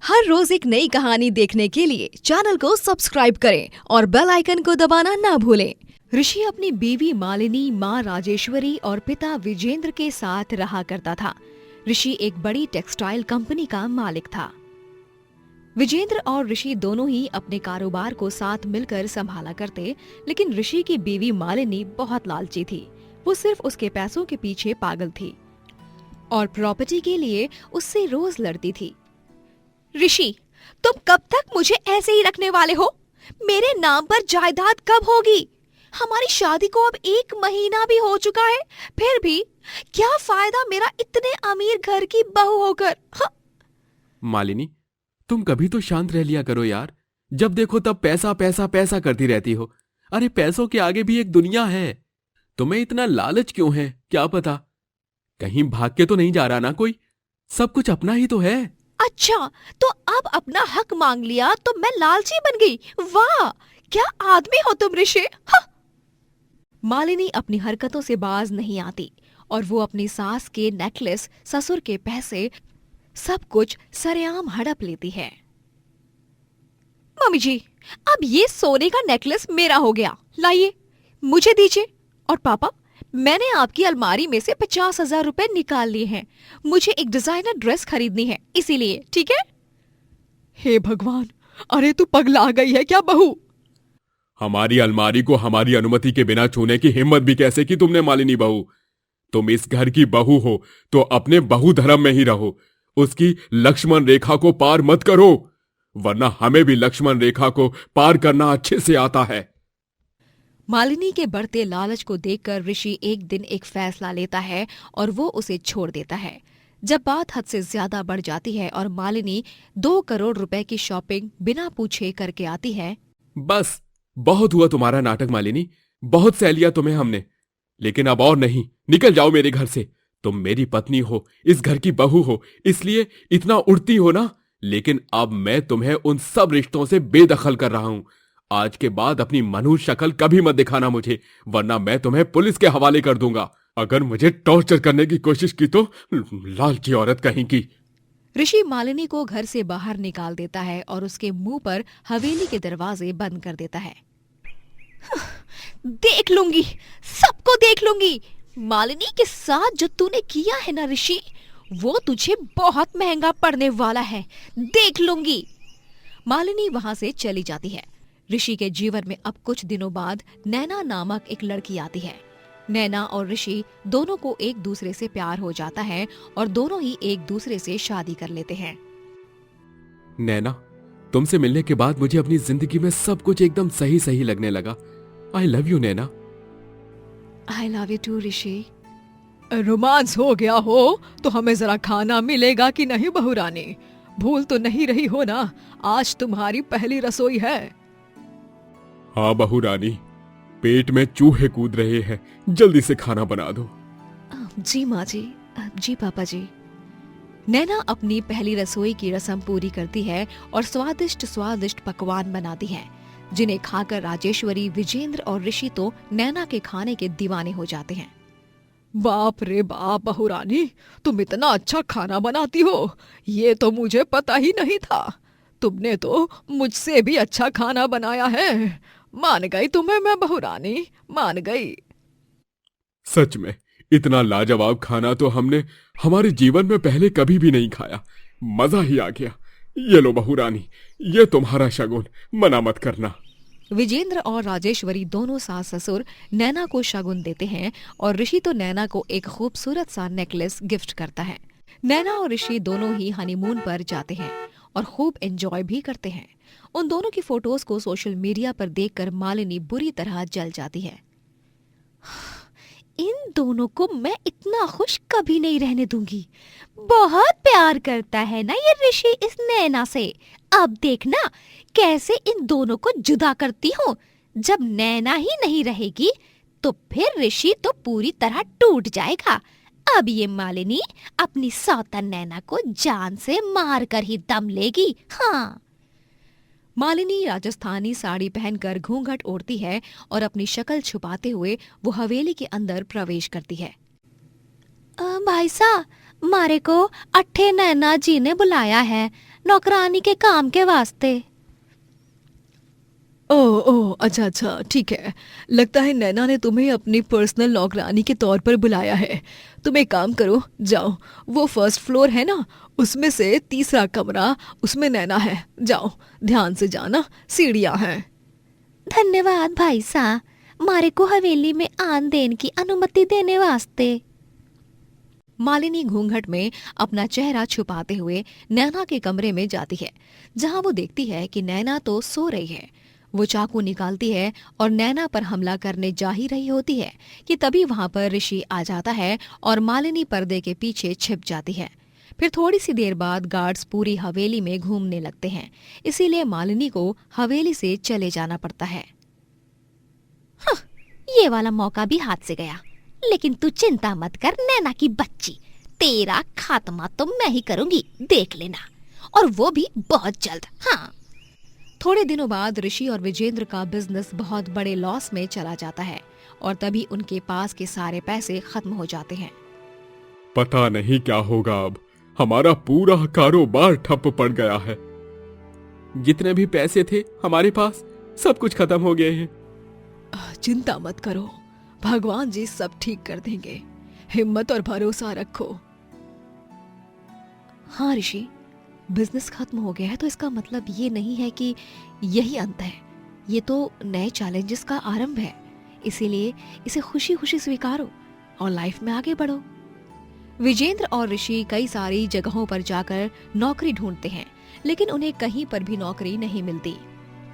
हर रोज एक नई कहानी देखने के लिए चैनल को सब्सक्राइब करें और बेल आइकन को दबाना ना भूलें। ऋषि अपनी बीवी मालिनी, माँ राजेश्वरी और पिता विजेंद्र के साथ रहा करता था। ऋषि एक बड़ी टेक्सटाइल कंपनी का मालिक था। विजेंद्र और ऋषि दोनों ही अपने कारोबार को साथ मिलकर संभाला करते, लेकिन ऋषि की बीवी मालिनी बहुत लालची थी। वो सिर्फ उसके पैसों के पीछे पागल थी और प्रॉपर्टी के लिए उससे रोज लड़ती थी। ऋषि, तुम कब तक मुझे ऐसे ही रखने वाले हो? मेरे नाम पर जायदाद कब होगी? हमारी शादी को अब 1 महीना भी हो चुका है, फिर भी क्या फायदा मेरा इतने अमीर घर की बहू होकर? मालिनी, तुम कभी तो शांत रह लिया करो यार। जब देखो तब पैसा पैसा पैसा करती रहती हो। अरे पैसों के आगे भी एक दुनिया है। तुम्हें इतना लालच क्यों है? क्या पता कहीं भाग के तो नहीं जा रहा ना कोई? सब कुछ अपना ही तो है। अच्छा, तो अब अपना हक मांग लिया तो मैं लालची बन गई? वाह, क्या आदमी हो तुम ऋषि। मालिनी अपनी हरकतों से बाज नहीं आती और वो अपनी सास के नेकलेस, ससुर के पैसे, सब कुछ सरेआम हड़प लेती है। मम्मी जी, अब ये सोने का नेकलेस मेरा हो गया, लाइए मुझे दीजिए। और पापा, मैंने आपकी अलमारी में से 50,000 रुपए निकाल लिए हैं। मुझे एक डिजाइनर ड्रेस खरीदनी है, इसीलिए। ठीक है? हे भगवान, अरे तू पगला गई है क्या बहू? हमारी अलमारी को हमारी अनुमति के बिना छूने की हिम्मत भी कैसे की तुमने मालिनी बहू? तुम इस घर की बहू हो तो अपने बहू धर्म में ही रहो। उसकी लक्ष्मण रेखा को पार मत करो, वरना हमें भी लक्ष्मण रेखा को पार करना अच्छे से आता है। मालिनी के बढ़ते लालच को देखकर ऋषि एक दिन एक फैसला लेता है और वो उसे छोड़ देता है। जब बात हद से ज्यादा बढ़ जाती है और मालिनी 2 करोड़ रुपए की शॉपिंग बिना पूछे करके आती है। बस बहुत हुआ तुम्हारा नाटक मालिनी, बहुत सह लिया तुम्हें हमने, लेकिन अब और नहीं। निकल जाओ मेरे घर से। तुम मेरी पत्नी हो, इस घर की बहू हो, इसलिए इतना उड़ती हो ना। लेकिन अब मैं तुम्हें उन सब रिश्तों से बेदखल कर रहा हूं। आज के बाद अपनी मनुष्य शक्ल कभी मत दिखाना मुझे, वरना मैं तुम्हें पुलिस के हवाले कर दूंगा। अगर मुझे टॉर्चर करने की कोशिश की तो लालची औरत कहीं की। ऋषि मालिनी को घर से बाहर निकाल देता है और उसके मुंह पर हवेली के दरवाजे बंद कर देता है। देख लूंगी, सबको देख लूंगी। मालिनी के साथ जो तूने किया है ना ऋषि, वो तुझे बहुत महंगा पड़ने वाला है। देख लूंगी। मालिनी वहां से चली जाती है। ऋषि के जीवन में अब कुछ दिनों बाद नैना नामक एक लड़की आती है। नैना और ऋषि दोनों को एक दूसरे से प्यार हो जाता है और दोनों ही एक दूसरे से शादी कर लेते हैं। नैना, तुमसे मिलने के बाद मुझे अपनी जिंदगी में सब कुछ एकदम सही सही लगने लगा। I love you Naina. I love you too Rishi. Romance हो गया हो तो हमें जरा खाना मिलेगा कि नहीं बहू रानी? भूल तो नहीं रही हो ना, आज तुम्हारी पहली रसोई है। हाँ बहू रानी, पेट में चूहे कूद रहे हैं, जल्दी से खाना बना दो। जी माँ जी। जी पापा जी। नैना अपनी पहली रसोई की रस्म पूरी करती है और स्वादिष्ट स्वादिष्ट पकवान बनाती है, जिन्हें खाकर राजेश्वरी, विजेंद्र और ऋषि तो नैना के खाने के दीवाने हो जाते हैं। बाप रे बाप बहू रानी, तुम इतना अच्छा खाना बनाती हो, ये तो मुझे पता ही नहीं था। तुमने तो मुझसे भी अच्छा खाना बनाया है। मान गई तुम्हें मैं बहू रानी, मान गई। सच में इतना लाजवाब खाना तो हमने हमारे जीवन में पहले कभी भी नहीं खाया। मजा ही आ गया। ये लो बहू रानी, ये तुम्हारा शगुन, मना मत करना। विजेंद्र और राजेश्वरी दोनों सास ससुर नैना को शगुन देते हैं और ऋषि तो नैना को एक खूबसूरत सा नेकलेस गिफ्ट करता है। नैना और ऋषि दोनों ही हनीमून पर जाते हैं और खूब एंजॉय भी करते हैं। उन दोनों की फोटोज को सोशल मीडिया पर देखकर मालिनी बुरी तरह जल जाती है। इन दोनों को मैं इतना खुश कभी नहीं रहने दूंगी। बहुत प्यार करता है ना ये ऋषि इस नैना से। अब देखना कैसे इन दोनों को जुदा करती हूँ। जब नैना ही नहीं रहेगी तो फिर ऋषि तो पूरी तरह टूट जाएगा। अब ये मालिनी अपनी सौतन नैना को जान से मार कर ही दम लेगी। हाँ। मालिनी राजस्थानी साड़ी पहनकर घूंघट ओढ़ती है और अपनी शक्ल छुपाते हुए वो हवेली के अंदर प्रवेश करती है। भाई साहब, मारे को अट्ठे नैना जी ने बुलाया है। नौकरानी के काम के वास्ते। ओह अच्छा अच्छा ठीक है। लगता है नैना ने तुम्हें अपनी पर्सनल नौकरानी के तौर पर बुलाया है। तुम एक काम करो, जाओ, वो फर्स्ट फ्लोर है ना, उसमें से तीसरा कमरा, उसमें नैना है। जाओ, ध्यान से जाना, सीढ़ियाँ हैं। धन्यवाद भाई साहब, मारे को हवेली में आन देने की अनुमति देने वास्ते। मालिनी घूंघट में अपना चेहरा छुपाते हुए नैना के कमरे में जाती है, जहां वो देखती है कि नैना तो सो रही है। वो चाकू निकालती है और नैना पर हमला करने जा ही रही होती है कि तभी वहां पर ऋषि आ जाता है और मालिनी पर्दे के पीछे छिप जाती है। फिर थोड़ी सी देर बाद गार्ड्स पूरी हवेली में घूमने लगते हैं, इसीलिए मालिनी को हवेली से चले जाना पड़ता है। ये वाला मौका भी हाथ से गया, लेकिन तू चिंता मत कर नैना की बच्ची, तेरा खात्मा तो मैं ही करूंगी, देख लेना, और वो भी बहुत जल्द। हाँ। थोड़े दिनों बाद ऋषि और विजेंद्र का बिजनेस बहुत बड़े लॉस में चला जाता है और तभी उनके पास के सारे पैसे खत्म हो जाते हैं। पता नहीं क्या होगा अब, हमारा पूरा कारोबार ठप पड़ गया है। जितने भी पैसे थे हमारे पास सब कुछ खत्म हो गए हैं। चिंता मत करो, भगवान जी सब ठीक कर देंगे, हिम्मत और भरोसा रखो। हाँ ऋषि, बिजनेस खत्म हो गया है तो इसका मतलब ये नहीं है कि यही अंत है, ये तो नए चैलेंजेस का आरंभ है। इसीलिए इसे खुशी खुशी स्वीकारो और लाइफ में आगे बढ़ो। विजेंद्र और ऋषि कई सारी जगहों पर जाकर नौकरी ढूंढते हैं, लेकिन उन्हें कहीं पर भी नौकरी नहीं मिलती।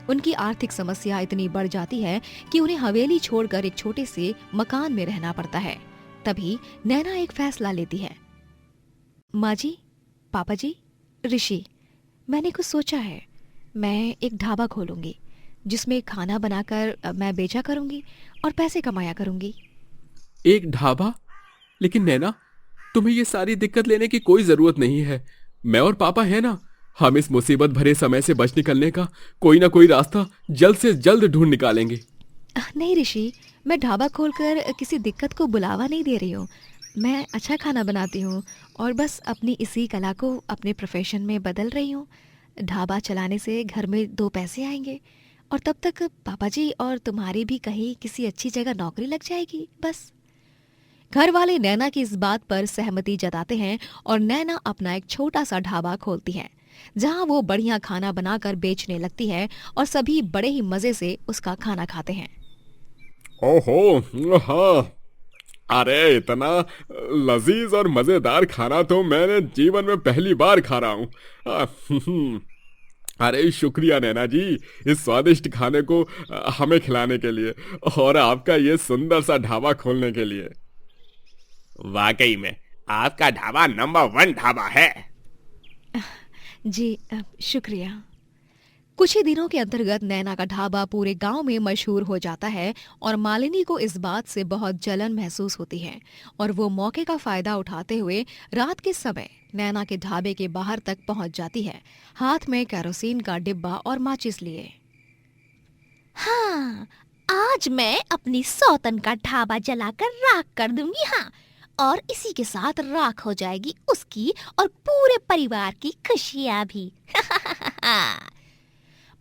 उनकी आर्थिक समस्या इतनी बढ़ जाती है कि उन्हें हवेली छोड़कर एक छोटे से मकान में रहना पड़ता है। तभी नैना एक फैसला लेती है। माँ जी, पापा जी, ऋषि, मैंने कुछ सोचा है। मैं एक ढाबा खोलूंगी जिसमें खाना बनाकर मैं बेचा करूंगी और पैसे कमाया करूंगी। एक ढाबा? लेकिन नैना, तुम्हें ये सारी दिक्कत लेने की कोई जरूरत नहीं है। मैं और पापा है ना, हम इस मुसीबत भरे समय से बच निकलने का कोई ना कोई रास्ता जल्द से जल्द ढूंढ निकालेंगे। नहीं ऋषि, मैं ढाबा खोलकर किसी दिक्कत को बुलावा नहीं दे रही हूँ। मैं अच्छा खाना बनाती हूँ और बस अपनी इसी कला को अपने प्रोफेशन में बदल रही हूँ। ढाबा चलाने से घर में 2 पैसे आएंगे और तब तक पापा जी और तुम्हारी भी कहीं किसी अच्छी जगह नौकरी लग जाएगी। बस। घर वाले नैना की इस बात पर सहमति जताते हैं और नैना अपना एक छोटा सा ढाबा खोलती है, जहां वो बढ़िया खाना बनाकर बेचने लगती है और सभी बड़े ही मजे से उसका खाना खाते हैं। ओहो, हाँ, अरे इतना लजीज और मजेदार खाना तो मैंने जीवन में पहली बार खा रहा हूँ। अरे शुक्रिया नैना जी, इस स्वादिष्ट खाने को हमें खिलाने के लिए और आपका ये सुंदर सा ढाबा खोलने के लिए। वाकई में आपका ढाबा नंबर 1 ढाबा है। जी शुक्रिया। कुछ ही दिनों के अंतर्गत नैना का ढाबा पूरे गांव में मशहूर हो जाता है और मालिनी को इस बात से बहुत जलन महसूस होती है और वो मौके का फायदा उठाते हुए रात के समय नैना के ढाबे के बाहर तक पहुंच जाती है, हाथ में केरोसिन का डिब्बा और माचिस लिए। हाँ, आज मैं अपनी सौतन का ढाबा जलाकर राख कर दूंगी। हाँ, और इसी के साथ राख हो जाएगी उसकी और पूरे परिवार की खुशियां भी।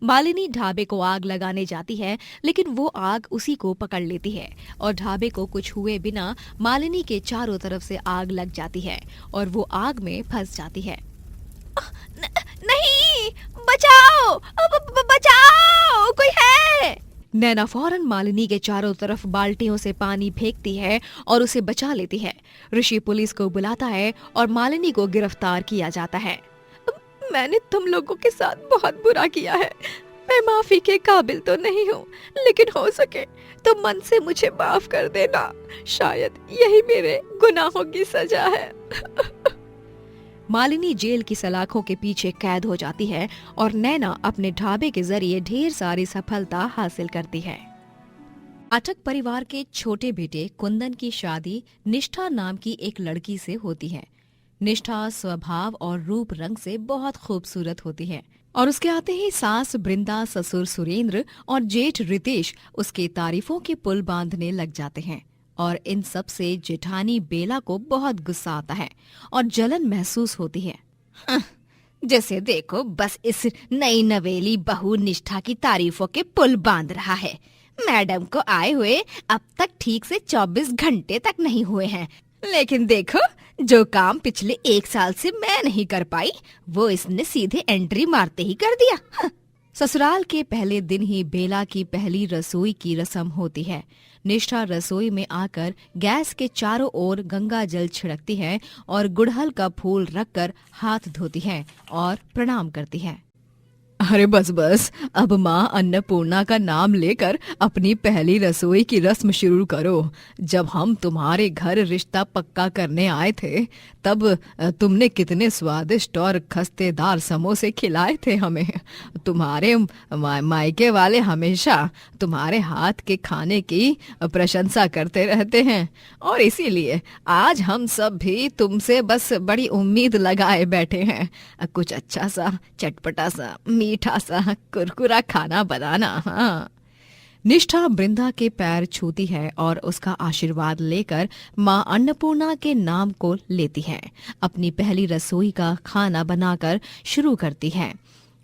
मालिनी ढाबे को आग लगाने जाती है, लेकिन वो आग उसी को पकड़ लेती है और ढाबे को कुछ हुए बिना मालिनी के चारों तरफ से आग लग जाती है और वो आग में फंस जाती है। नहीं, बचाओ, बचाओ, कोई है। नैना फौरन मालिनी के चारों तरफ बाल्टियों से पानी फेंकती है और उसे बचा लेती है। ऋषि पुलिस को बुलाता है और मालिनी को गिरफ्तार किया जाता है। मैंने तुम लोगों के साथ बहुत बुरा किया है, मैं माफी के काबिल तो नहीं हूँ, लेकिन हो सके तो मन से मुझे माफ कर देना, शायद यही मेरे गुनाहों की सजा है। मालिनी जेल की सलाखों के पीछे कैद हो जाती है और नैना अपने ढाबे के जरिए ढेर सारी सफलता हासिल करती है। पाठक परिवार के छोटे बेटे कुंदन की शादी निष्ठा नाम की एक लड़की से होती है। निष्ठा स्वभाव और रूप रंग से बहुत खूबसूरत होती है और उसके आते ही सास बृंदा, ससुर सुरेंद्र और जेठ रितेश उसके तारीफों के पुल बांधने लग जाते हैं और इन सब से जेठानी बेला को बहुत गुस्सा आता है और जलन महसूस होती है। जैसे देखो बस इस नई नवेली बहू निष्ठा की तारीफों के पुल बांध रहा है। मैडम को आए हुए अब तक ठीक से 24 घंटे तक नहीं हुए हैं, लेकिन देखो जो काम पिछले 1 साल से मैं नहीं कर पाई वो इसने सीधे एंट्री मारते ही कर दिया। ससुराल के पहले दिन ही बेला की पहली रसोई की रस्म होती है। निष्ठा रसोई में आकर गैस के चारों ओर गंगा जल छिड़कती है और गुड़हल का फूल रखकर हाथ धोती है और प्रणाम करती है। अरे बस बस, अब माँ अन्नपूर्णा का नाम लेकर अपनी पहली रसोई की रस्म शुरू करो। जब हम तुम्हारे घर रिश्ता पक्का करने आए थे तब तुमने कितने स्वादिष्ट और खस्तेदार समोसे खिलाए थे हमें। तुम्हारे मायके वाले हमेशा तुम्हारे हाथ के खाने की प्रशंसा करते रहते हैं और इसीलिए आज हम सब भी तुमसे बस बड़ी उम्मीद लगाए बैठे हैं। कुछ अच्छा सा, चटपटा सा, मीठा सा, कुरकुरा खाना बनाना। हाँ। निष्ठा बृंदा के पैर छूती है और उसका आशीर्वाद लेकर माँ अन्नपूर्णा के नाम को लेती है। अपनी पहली रसोई का खाना बनाकर शुरू करती है।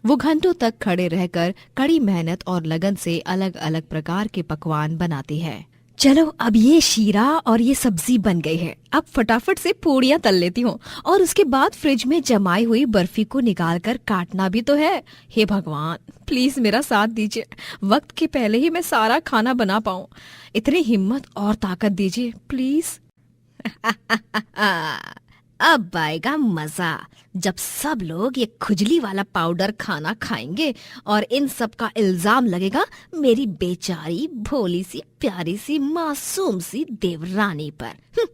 वो घंटों तक खड़े रहकर कड़ी मेहनत और लगन से अलग अलग प्रकार के पकवान बनाती है। चलो अब ये शीरा और ये सब्जी बन गई है, अब फटाफट से पूड़ियाँ तल लेती हूँ और उसके बाद फ्रिज में जमाई हुई बर्फी को निकालकर काटना भी तो है। हे भगवान, प्लीज मेरा साथ दीजिए, वक्त के पहले ही मैं सारा खाना बना पाऊँ। इतनी हिम्मत और ताकत दीजिए प्लीज। अब आएगा मजा जब सब लोग ये खुजली वाला पाउडर खाना खाएंगे और इन सब का इल्जाम लगेगा मेरी बेचारी भोली सी प्यारी सी मासूम सी देवरानी पर।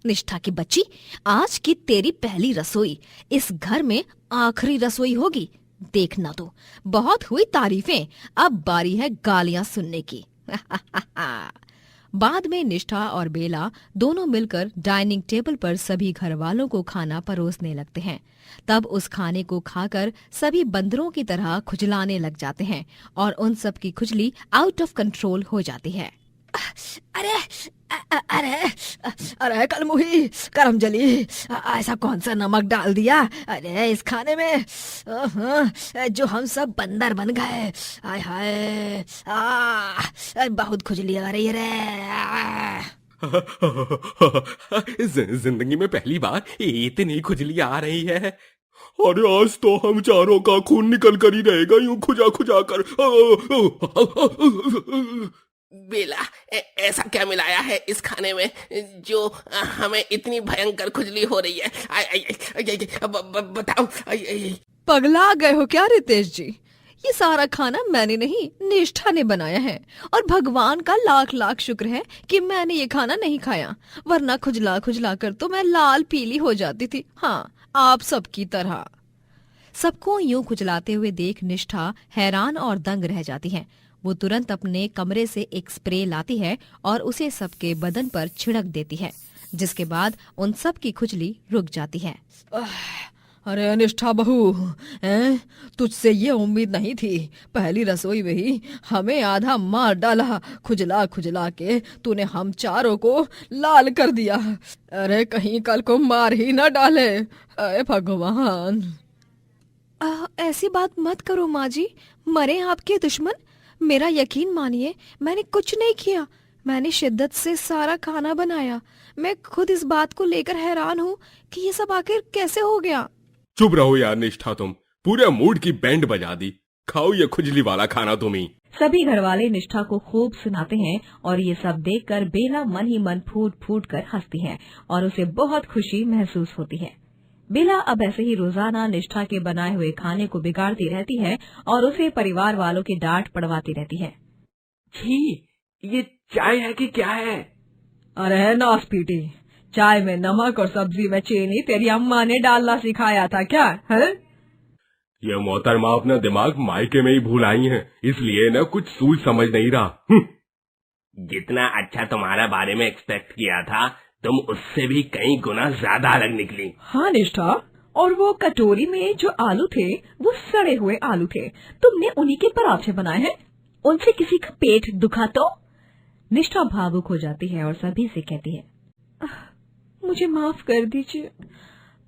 निष्ठा की बच्ची, आज की तेरी पहली रसोई इस घर में आखिरी रसोई होगी। देखना तो, बहुत हुई तारीफें, अब बारी है गालियां सुनने की। बाद में निष्ठा और बेला दोनों मिलकर डाइनिंग टेबल पर सभी घर वालों को खाना परोसने लगते हैं। तब उस खाने को खाकर सभी बंदरों की तरह खुजलाने लग जाते हैं और उन सब की खुजली आउट ऑफ कंट्रोल हो जाती है। अरे अरे अरे कलमुही, करमजली, ऐसा कौन सा नमक डाल दिया अरे इस खाने में जो हम सब बंदर बन गए। हाय हाय, बहुत खुजली आ रही है रे। जिंदगी में पहली बार इतनी खुजली आ रही है। अरे आज तो हम चारों का खून निकल कर ही रहेगा, यूं खुजा खुजा कर। बेला, ऐसा क्या मिलाया है इस खाने में जो हमें इतनी भयंकर खुजली हो रही है? बताओ। पगला गए हो क्या रितेश जी? ये सारा खाना मैंने नहीं, निष्ठा ने बनाया है और भगवान का लाख लाख शुक्र है कि मैंने ये खाना नहीं खाया, वरना खुजला खुजला कर तो मैं लाल पीली हो जाती थी। हाँ, आप सबकी तरह। सबको यूं खुजलाते हुए देख निष्ठा हैरान और दंग रह जाती है। वो तुरंत अपने कमरे से एक स्प्रे लाती है और उसे सबके बदन पर छिड़क देती है, जिसके बाद उन सब की खुजली रुक जाती है। अरे निष्ठा बहू, तुझसे ये उम्मीद नहीं थी। पहली रसोई में ही हमें आधा मार डाला, खुजला खुजला के तूने हम चारों को लाल कर दिया। अरे कहीं कल को मार ही न डाले। अरे भगवान, ऐसी बात मत करो माँ जी, मरे आपके दुश्मन। मेरा यकीन मानिए, मैंने कुछ नहीं किया। मैंने शिद्दत से सारा खाना बनाया। मैं खुद इस बात को लेकर हैरान हूँ कि ये सब आखिर कैसे हो गया। चुप रहो यार निष्ठा, तुम पूरे मूड की बैंड बजा दी। खाओ ये खुजली वाला खाना तुम ही। सभी घरवाले निष्ठा को खूब सुनाते हैं और ये सब देखकर बेला मन ही मन फूट फूट कर हंसती है और उसे बहुत खुशी महसूस होती है। बेला अब ऐसे ही रोजाना निष्ठा के बनाए हुए खाने को बिगाड़ती रहती है और उसे परिवार वालों की डांट पड़वाती रहती है। छी, ये चाय है कि क्या है? अरे नासपीटी, चाय में नमक और सब्जी में चीनी तेरी अम्मा ने डालना सिखाया था क्या है? ये मोहतरमा अपना दिमाग मायके में ही भूल आई है, इसलिए न कुछ सूझ समझ नहीं रहा। जितना अच्छा तुम्हारा बारे में एक्सपेक्ट किया था, तुम उससे भी कई गुना ज्यादा अलग निकली। हाँ निष्ठा, और वो कटोरी में जो आलू थे वो सड़े हुए आलू थे। तुमने उन्हीं के पराठे बनाए हैं, उनसे किसी का पेट दुखा तो? निष्ठा भावुक हो जाती है और सभी से कहती है, मुझे माफ कर दीजिए,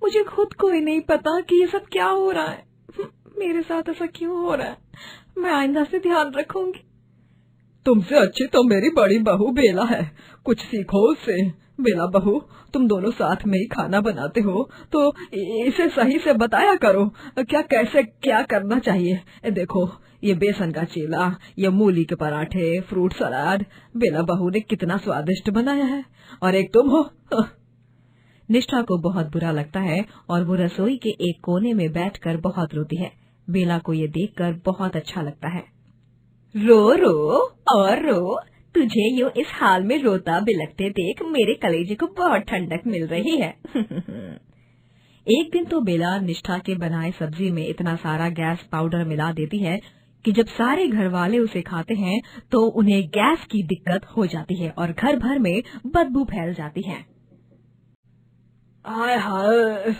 मुझे खुद को ही नहीं पता कि ये सब क्या हो रहा है। मेरे साथ ऐसा क्यों हो रहा है? मैं आइंदा से ध्यान रखूंगी। तुमसे अच्छी तो मेरी बड़ी बहू बेला है, कुछ सीखो उससे। बेला बहू, तुम दोनों साथ में ही खाना बनाते हो तो इसे सही से बताया करो, कैसे क्या करना चाहिए। देखो, ये बेसन का चीला, ये मूली के पराठे, फ्रूट सलाद बेला बहू ने कितना स्वादिष्ट बनाया है, और एक तुम हो। निष्ठा को बहुत बुरा लगता है और वो रसोई के एक कोने में बैठकर बहुत रोती है। बेला को ये देखकर बहुत अच्छा लगता है। रो रो और रो, तुझे यूं इस हाल में रोता बिलखते देख मेरे कलेजे को बहुत ठंडक मिल रही है। एक दिन तो बेला निष्ठा के बनाए सब्जी में इतना सारा गैस पाउडर मिला देती है कि जब सारे घर वाले उसे खाते हैं तो उन्हें गैस की दिक्कत हो जाती है और घर भर में बदबू फैल जाती है। हाय हाय,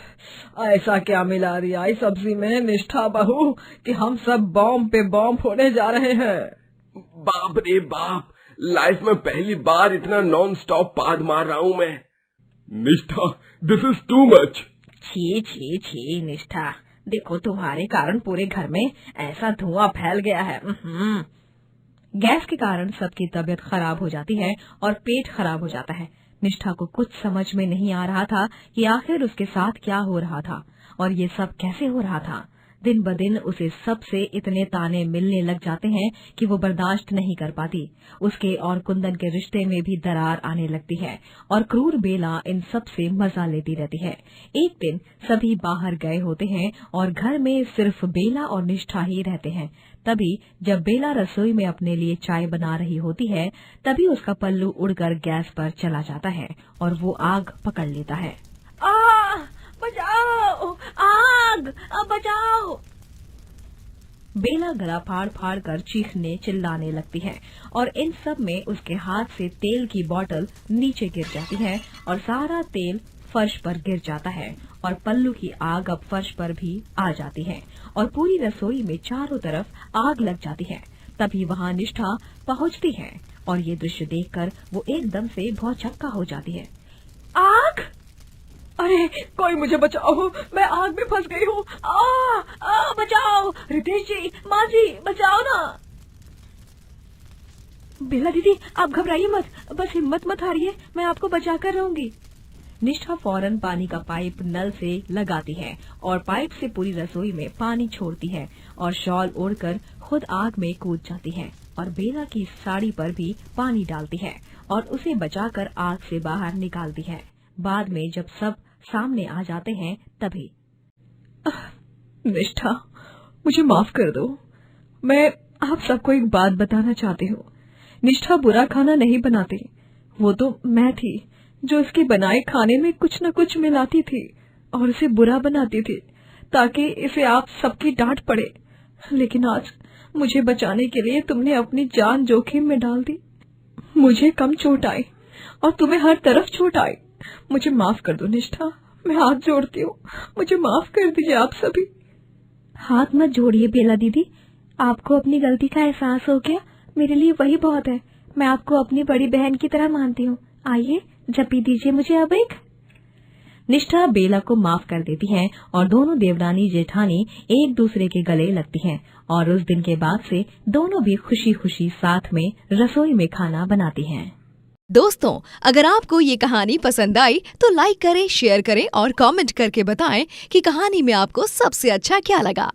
ऐसा क्या मिला दिया इस सब्जी में निष्ठा बहू कि हम सब बॉम्ब पे बॉम्ब फोड़ने जा रहे हैं। बाप रे बाप, लाइफ में पहली बार इतना नॉन स्टॉप पाद मार रहा हूँ मैं। निष्ठा, दिस इज टू मच। छी छी छी निष्ठा, देखो तुम्हारे कारण पूरे घर में ऐसा धुआं फैल गया है। गैस के कारण सबकी तबीयत खराब हो जाती है और पेट खराब हो जाता है। निष्ठा को कुछ समझ में नहीं आ रहा था कि आखिर उसके साथ क्या हो रहा था और ये सब कैसे हो रहा था। दिन ब दिन उसे सबसे इतने ताने मिलने लग जाते हैं कि वो बर्दाश्त नहीं कर पाती। उसके और कुंदन के रिश्ते में भी दरार आने लगती है और क्रूर बेला इन सब से मजा लेती रहती है। एक दिन सभी बाहर गए होते हैं और घर में सिर्फ बेला और निष्ठा ही रहते हैं। तभी जब बेला रसोई में अपने लिए चाय बना रही होती है, तभी उसका पल्लू उड़कर गैस पर चला जाता है और वो आग पकड़ लेता है। बचाओ, आग, बचाओ! बेला गला फाड़ फाड़ कर चीखने चिल्लाने लगती है और इन सब में उसके हाथ से तेल की बोतल नीचे गिर जाती है और सारा तेल फर्श पर गिर जाता है और पल्लू की आग अब फर्श पर भी आ जाती है और पूरी रसोई में चारों तरफ आग लग जाती है। तभी वहाँ निष्ठा पहुँचती है और ये दृश्य देखकर वो एकदम से भौचक्का हो जाती है। आग! अरे कोई मुझे बचाओ, मैं आग में फंस गई हूँ। बचाओ रितेश जी, माँ जी, बचाओ ना। बेला दीदी, आप घबराइए मत, बस हिम्मत मत हारिए, मैं आपको बचा कर रहूंगी। निष्ठा फौरन पानी का पाइप नल से लगाती है और पाइप से पूरी रसोई में पानी छोड़ती है और शॉल ओढ़कर खुद आग में कूद जाती है और बेला की साड़ी पर भी पानी डालती है और उसे बचाकर आग से बाहर निकालती है। बाद में जब सब सामने आ जाते हैं तभी, निष्ठा, मुझे माफ कर दो, मैं आप सबको एक बात बताना चाहती हूँ। निष्ठा बुरा खाना नहीं बनाती, वो तो मैं थी जो इसके बनाए खाने में कुछ न कुछ मिलाती थी और इसे बुरा बनाती थी ताकि इसे आप सबकी डांट पड़े। लेकिन आज मुझे बचाने के लिए तुमने अपनी जान जोखिम में डाल दी। मुझे कम चोट आई और तुम्हें हर तरफ चोट आई। मुझे माफ कर दो निष्ठा, मैं हाथ जोड़ती हूँ, मुझे माफ कर दीजिए आप सभी। हाथ मत जोड़िए बेला दीदी, आपको अपनी गलती का एहसास हो गया, मेरे लिए वही बहुत है। मैं आपको अपनी बड़ी बहन की तरह मानती हूँ। आइए जपी दीजिए मुझे अब एक। निष्ठा बेला को माफ कर देती है और दोनों देवरानी जेठानी एक दूसरे के गले लगती हैं और उस दिन के बाद से दोनों भी खुशी खुशी साथ में रसोई में खाना बनाती हैं। दोस्तों, अगर आपको ये कहानी पसंद आई तो लाइक करें, शेयर करें और कमेंट करके बताएं कि कहानी में आपको सबसे अच्छा क्या लगा।